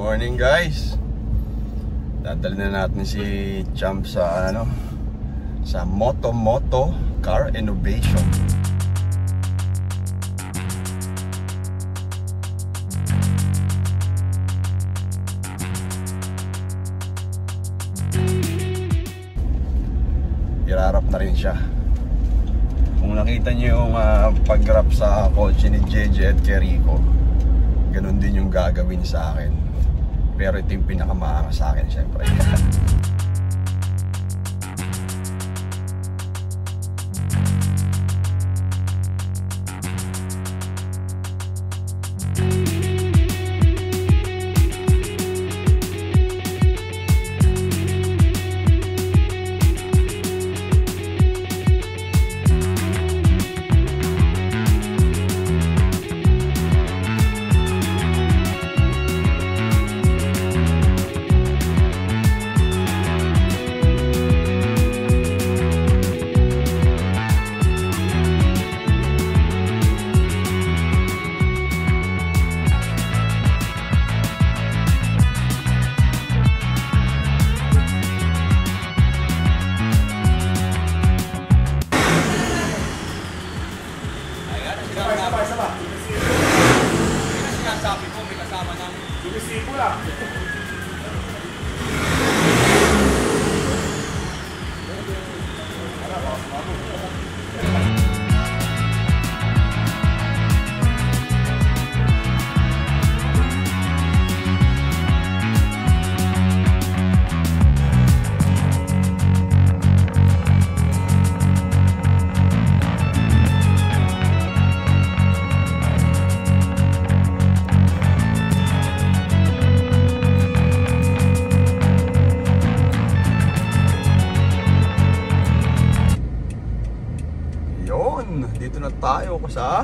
morning guys. Dadalhin na natin si Champ sa sa Moto Car Innovation. Irarap na rin siya. Kung nakita niyo yung pag-wrap sa kotse ni JJ at Kerico, ganun din yung gagawin sa akin. Pero ito yung pinakamaangas sa akin syempre. Sabi ko, may kasama ng Lumisipo lang. Dito na tayo sa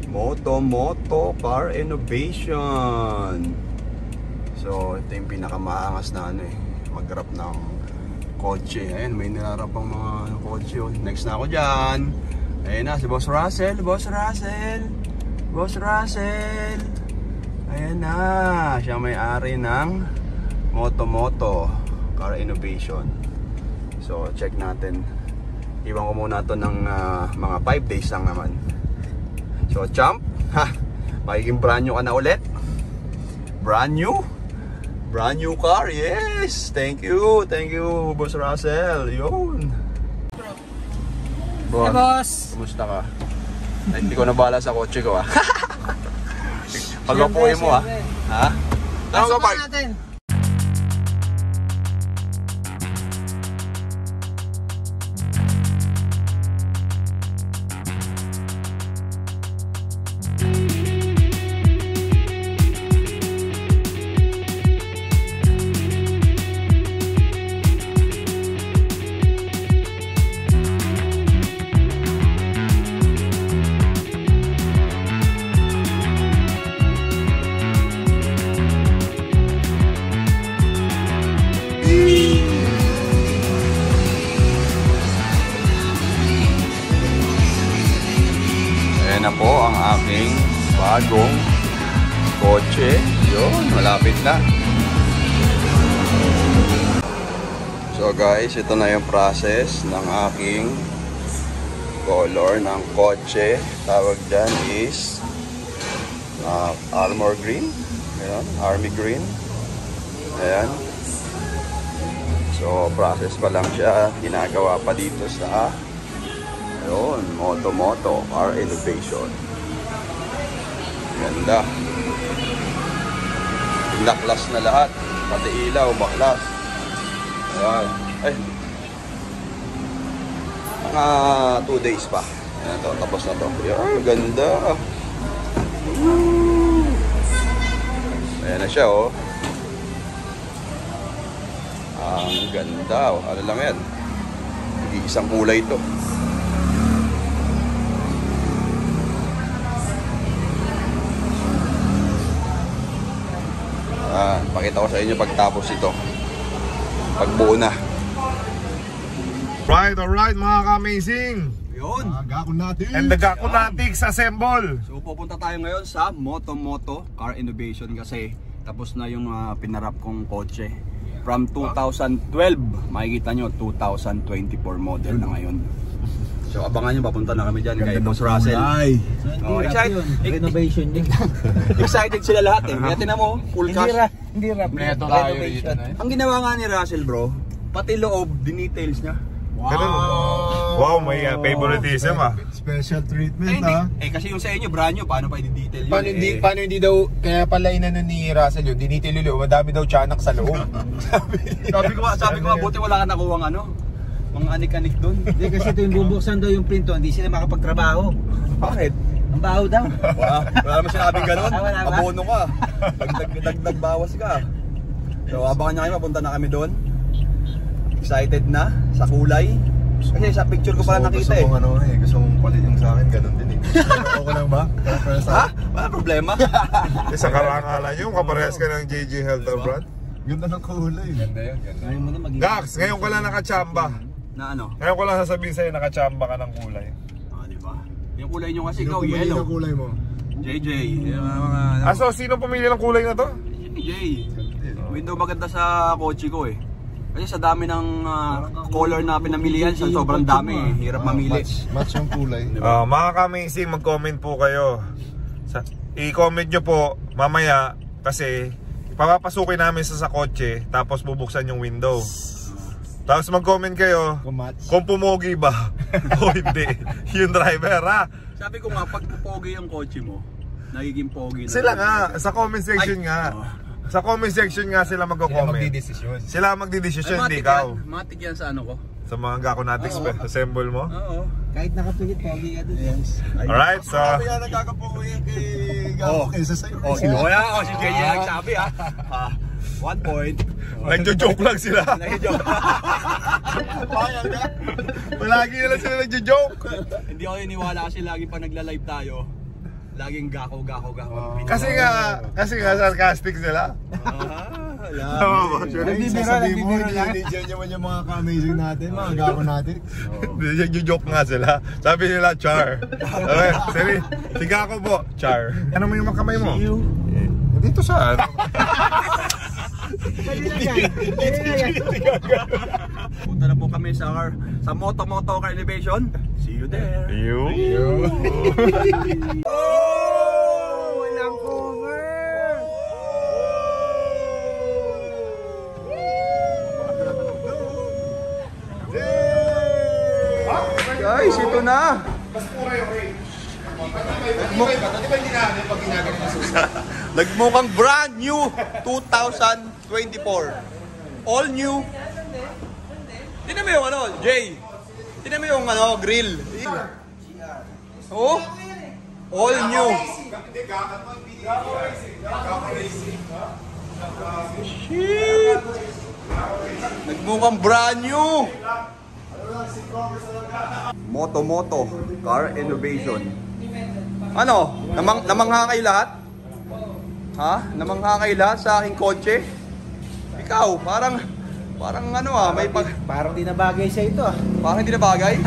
Moto Car Innovation. So ito yung pinakamaangas na mag-wrap ng kotse. Ayan, may nilarap ang mga kotse. Next na ako dyan. Ayan na si Boss Russell. Boss Russell. Ayan na, siya may-ari ng Moto Car Innovation. So check natin. Iwan ko muna ito ng mga 5 days lang naman. So Champ, magiging brand new ka na ulit. Brand new car, yes. Thank you Boss Russell. Yun. Hey boss, kumusta ka? Ay, hindi ko na bahala sa kotse ko Pag-upuin mo ha? Tanong ka park natin. Na po ang aking bagong kotse. Yun, malapit na. So guys, ito na yung process ng aking color ng kotse. Tawag dyan is Armor Green. Ayan, Army Green. Ayan. So process pa lang siya. Ginagawa pa dito sa yun, Moto Car Innovation. Ganda. Naklas na lahat. Pati ilaw, baklas. Ayan. Ay. Mga 2 days pa. Ayan to, tapos na to. Ayan, ganda. Ayan na siya Ang ganda Ano lang yan? Isang kulay ito. Pakita ko sa inyo pagtapos ito. Pagbuo na. Alright mga ka-amazing. Yun. And the Gakunatics assemble. So pupunta tayo ngayon sa Moto Car Innovation kasi Tapos na yung pinarap kong kotse. From 2012, makikita nyo 2024 model na ngayon. So abangan nyo, papunta na kami dyan kay Boss Russell. Oh, excited. Renovation yun. Excited sila lahat eh. Kaya tinan mo, full cash. Hindi rap. Renovation. Ang ginawa nga ni Russell bro, pati loob, dinetails niya. Wow, may favoritism ah. Special treatment Kasi yung sa inyo, brand nyo, paano pa i-detail yun? Paano hindi daw, kaya pala inano ni Russell yun, dinitil ulo, madami daw tiyanak sa loob. sabi ko nga, buti wala ka nakuha ng mga anik-anik doon. Hindi kasi ito yung bubuksan daw yung pinto, hindi sila makapagtrabaho. Bakit? Ang baho daw. Wala naman sinabing ganun. Wala ba? Abono ka. Dagdag bawas ka. So abangan nyo kayo, mapunta na kami doon. Excited na sa kulay. Kasi sa picture ko pala nakita eh. Gusto mong palit yung sa akin, ganun din eh. Okay lang ba? Ha? Wala problema. Sa karangalan nyo, kaparehas ka ng JJ Health Brand. Ganda ng kulay. Ganda yun, ganda. Ayaw mo na maging... Gax, ngayon ka lang nakachamba. Na ano? Ngayon ko lang sasabihin sa'yo, nakachamba ka ng kulay. Diba? Yung kulay nyo kasi Sino ikaw, pumili yellow. ng kulay mo? JJ. Yung mga... So, sino pumili ng kulay na to? JJ. Window maganda sa kotse ko eh. Kasi sa dami ng color na pinamilihan, sa sobrang dami eh. Hirap mamili. Match yung kulay. Mga ka-amazing, mag-comment po kayo. I-comment nyo po mamaya kasi papapasukin namin sa kotse tapos bubuksan yung window. Tapos mag-comment kayo kung pumogi ba o hindi yung driver ha. Sabi ko nga, pag pogi yung kotse mo, nagiging pogi na. Sila nga, sa comment section nga. Sa comment section nga sila magko-comment. Sila magdidesisyon, hindi ikaw. Matik yan sa ano ko. Sa mga Gaconatics assemble mo. Oo. Kahit nakapilit, pogi ka doon. Yes. Alright, so... Sabi nga nagkakapuwi kay Gapo kaysa sa'yo. Si JJ nagsabi ha. 1 point. Nagjo-joke lang sila. Nagjo-joke. Palagi na lang sila nagjo-joke. Hindi ako iniwala kasi lagi pa nagla-live tayo. Laging gako. Kasi nga sarcastic sila. Nagbibiro lang. Diyan naman yung mga ka-amazing natin, mga Gapo natin. Nagjo-joke nga sila. Sabi nila, Char. Okay, sorry. Si Gako po, Char. Ano mo yung mga kamay mo? Dito sa... Punta na po kami sa Moto Car Elevation. See you there. Walang cover! Guys, ito na. Nagmukhang brand new 2024. All new. Tingnan mo yung ano, Jay. Tingnan mo yung ano, grill. Oh? All new. Shit. Nagmukhang brand new. Moto Car Innovation. Ano? Namangha kayo lahat? Ha? Namangha kayo lahat sa aking kotse? Ikaw, parang ano may Parang di na bagay sa ito ah. parang hindi na bagay.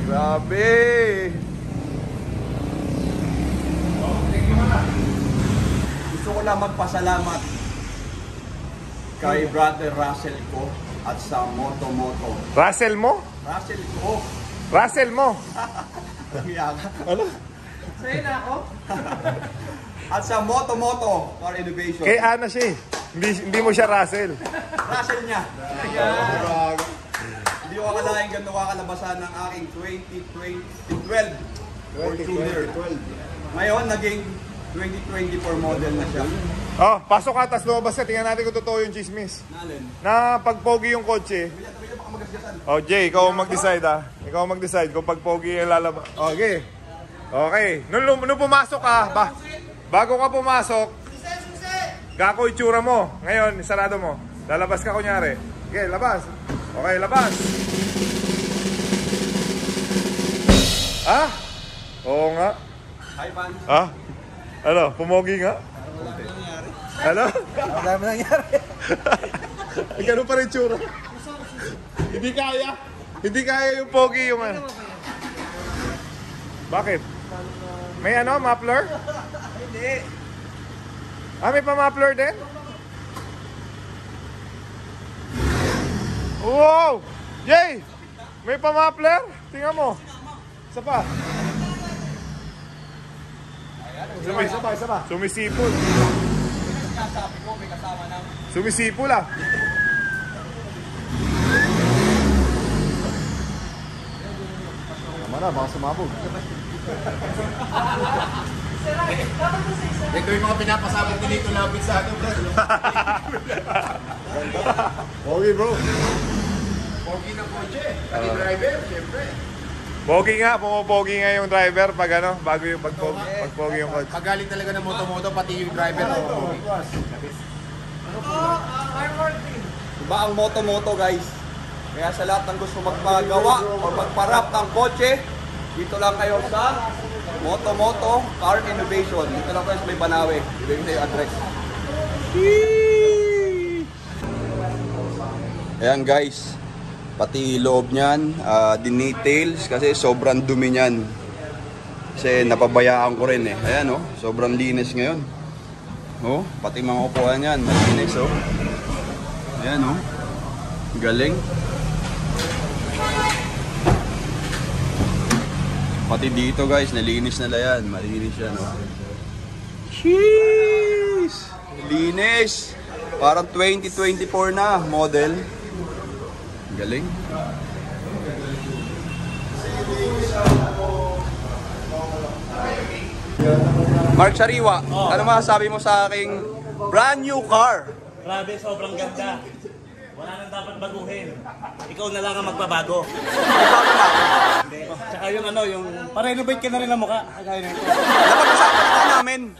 Grabe. Gusto ko lang magpasalamat kay Brother Russell ko at sa Moto. Russell mo? Russell ko. Russell mo? Ano? Sa'yo na ako. At sa Moto Car Innovation. Kay Ana siya eh. Hindi mo siya Russell. Russell niya. Hindi ko akalain ganito kakalabasan ng aking 2012 Fortuner. Ngayon, naging 2024 model na siya. Oh, pasok ka, tas lumabas ka. Tingnan natin kung totoo yung chismis. Nalin. Na pag pogi yung kotse. Oh, Jay, ikaw ang mag-decide ah. Ikaw ang mag-decide kung pag pogi yung lalabas. Okay. Okay. Nung pumasok ka, bago ka pumasok, Gako itsura mo. Ngayon, isarado mo. Lalabas ka kunyari. Okay, labas. Okay, labas. Ah? Oo nga. Hi, Pan. Ah? Ano? Pumogi nga? Ano? Wala mo nangyari. Ganun pa rin tsura. Hindi kaya. Hindi kaya yung pogi yung ano. Bakit? May ano? Muffler? Hindi. Ah, may pa-muffler din? Wow! Jay! May pa-muffler? Tingnan mo. Isa pa. Sumisipol. Sumisipol ah. Tama na, baka sumabog. Ito yung mga pinapasabog din dito lapit sa atin, bro. Okay, bro. Pogi ng kotse. Pati driver, syempre. Pogi nga, pumopogi nga yung driver pag ano, bago yung pagpogi yung kotse. Pagaling talaga ng moto-moto, pati yung driver. Pogi. Iba ang moto-moto guys. Kaya sa lahat ng gusto magpagawa o magparap ng kotse, dito lang kayo sa Moto-Moto Car Innovation. Dito lang kayo sa may Banawe. Ibigay na yung address. Ayan guys, pati loob niyan, dinetails kasi sobrang dumi niyan. Kasi napabayaan ko rin eh. Ayan oh, sobrang linis ngayon. Oh, pati mga upuan niyan, malinis oh. Ayan oh, galing. Pati dito guys, nalinis na yan. Malinis yan oh. Jeez! Linis! Parang 2024 na model. Galing. Mark Sariwa, ano masasabi mo sa aking brand new car? Grabe, sobrang ganda. Wala nang dapat baguhin. Ikaw na lang ang magbabago. Tsaka yung ano, yung pa-renovate ka na rin ang mukha. Kagaya nito. Dapat masakit namin.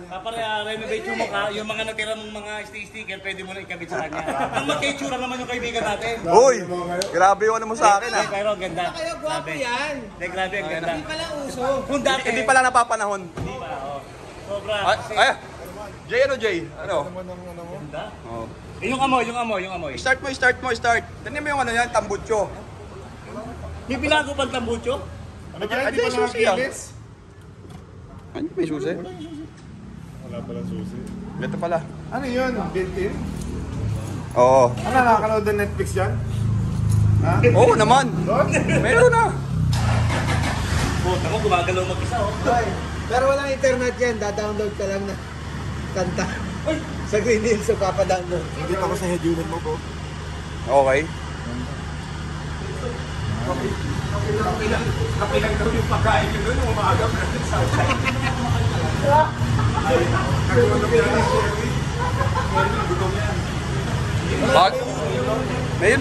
Papa-renovate yung mukha, yung mga natira mong mga sticker, pwede mo na ikabit sa kanya. Ang magkaitsura naman yung kaibigan natin. Uy, grabe yung ano mo sa akin ah. Pero ang ganda. Kaya gwapo yan. Grabe, ang ganda. Hindi pala uso. Kung dati, Hindi pala napapanahon. Hindi pa, oh. Sobra. Ay, Jay, ano Jay? Ano? Ganda. Oh. Yung amoy, yung amoy, yung amoy. Start mo. Tignan mo yung ano yan, tambutso. May binago pang tambucho? Ano kaya Ay, hindi pa susi ah. nakikilis? Ano may susi? Wala palang susi. Ito pala. Ano yun? Built-in? Oo. Ano, nakakanood ng Netflix yan? Ha? Oo naman. Meron na. Puta mo, gumagalaw mag-isa, oh. Pero walang internet yan. Da-download ka lang na kanta. Sa Green Hills, so papadownload. Hindi ako sa head unit mo, bro. Okay. Kapilang daw yung pagkain nyo doon, umaga pa natin sa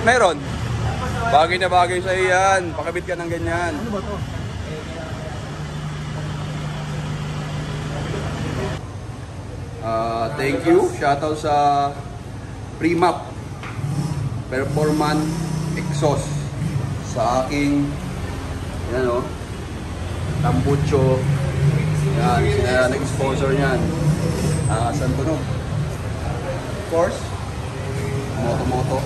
Meron. Bagay na bagay sa iyan. Pakabit ka ng ganyan. Ano ba to? Thank you. Shoutout sa Primap Performance Exhaust sa aking yan o tambucho. Yan, sila nag-sponsor niyan. Saan to no? Of course, Moto-Moto.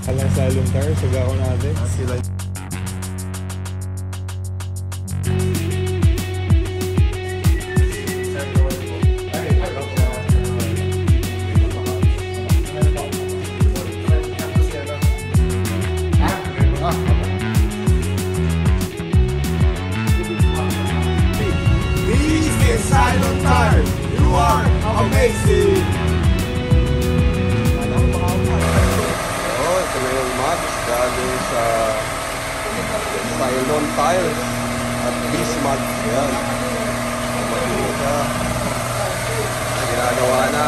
Alang salon tire, saga ko natin. Sila. Silent Tire, you are amazing! Oh, ito na yung Max galing sa Cylon Tires at Bismarck. Yan. Matino siya. Ginagawa na.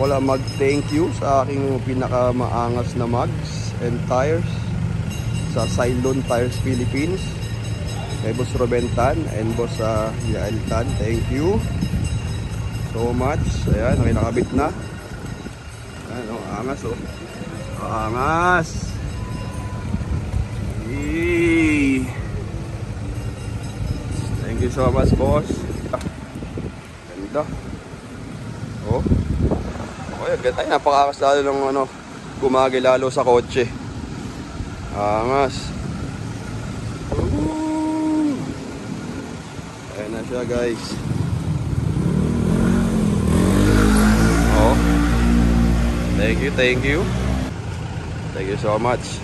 ko lang mag-thank you sa aking pinakamaangas na mugs and tires sa Cylon Tires Philippines. Kay Boss Robentan and Boss Yael Tan. Thank you so much. Ayan, okay, nakabit na. Ayan, oh, angas oh. Angas. Yee. Thank you so much, boss. Ganda. Oh. Okay, ganda. Ay, napakaangas lalo ng ano, gumagi lalo sa kotse. Angas. Ayan na siya, guys. Oh. Thank you, thank you. Thank you so much.